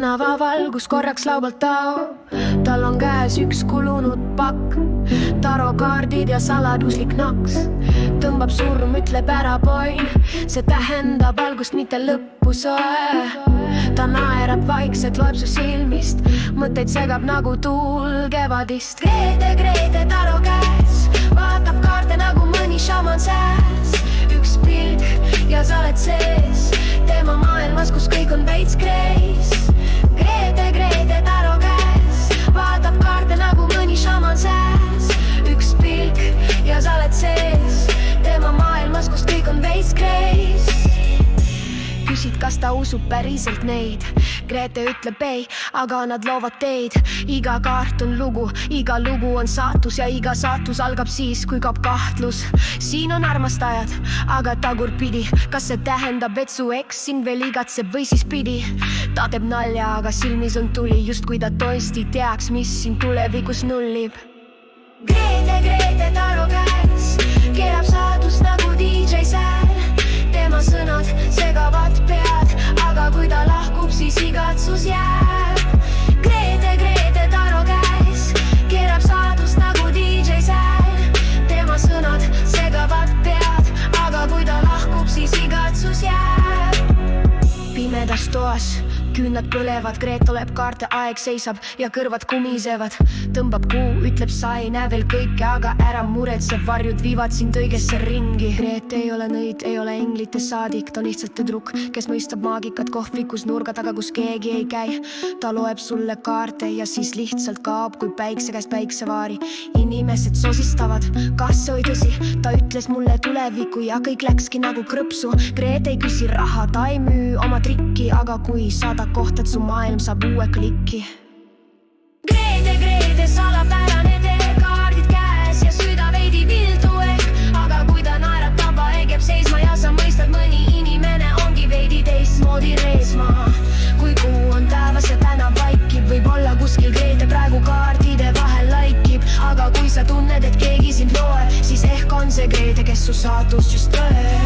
tänavavalgus korraks laubalt taob, tal on käes üks kulunud pakk, tarokaardid ja saladuslik naks. Tõmbab surm, ütleb ära poin, see tähendab algust, mitte lõppu soe. Ta naerab vaikselt, loeb su silmist, mõtteid segab nagu tuul kevadist. Grete taro käes, vaatab kaarte nagu mõni šaman sääs. Üks pilk ja sa oled sees tema maailmas, kus kõik on veits kreis. Grete taro käes, vaatab kaarte nagu mõni šaman sääs. Üks pilk ja sa oled sees tema maailmas, kus kõik on veits kreis. Küsid, kas ta usub päriselt neid. Grete ütleb ei, aga nad loovad teid. Iga kaart on lugu, iga lugu on saatus ja iga saatus algab siis, kui kaob kahtlus. Siin on armastajad, aga tagurpidi. Kas see tähendab, et su eks sind veel igatseb või siis pidi? Ta teeb nalja, aga silmis on tuli, just kui ta tõesti teaks, mis sind tulevikus nullib. Grete taro käes, keerab saadust nagu DJ sääl. Tema sõnad segavad pead, aga kui ta lahkub, siis igatsus jääb. Grete taro käes, keerab saadust nagu DJ sääl. Tema sõnad segavad pead, aga kui ta lahkub, siis igatsus jääb. Pimedas toas küünad põlevad, Grete oleb kaarte, aeg seisab ja kõrvad kumisevad. Tõmbab kuu, ütleb sa ei näe veel kõike, aga ära muretse, varjud viivad sind õigesse ringi. Grete ei ole nõid, ei ole englite saadik, ta on lihtsalt tüdruk, kes mõistab maagikat kohvikus nurga taga, kus keegi ei käi. Ta loeb sulle kaarte ja siis lihtsalt kaob kui päikse käest päiksevaari. Inimesed sosistavad, kas see oli tõsi? Ta ütles mulle tuleviku ja kõik läkski nagu krõpsu. Grete ei küsi raha, ta ei müü oma trikki, aga kui saada koht, et su maailm saab uue klikki. Grete salapärane tee, kaardid käes ja süda veidi vildu ehk. Aga kui ta naeratab, aeg jääb seisma ja sa mõistad, mõni inimene ongi veidi teistmoodi reesmaa. Kui kuu on taevas ja tänav vaikib, võib olla kuskil Grete praegu kaardide vahel laikib. Aga kui sa tunned, et keegi sind loeb, siis ehk on see Grete, kes su saatust just tõeb.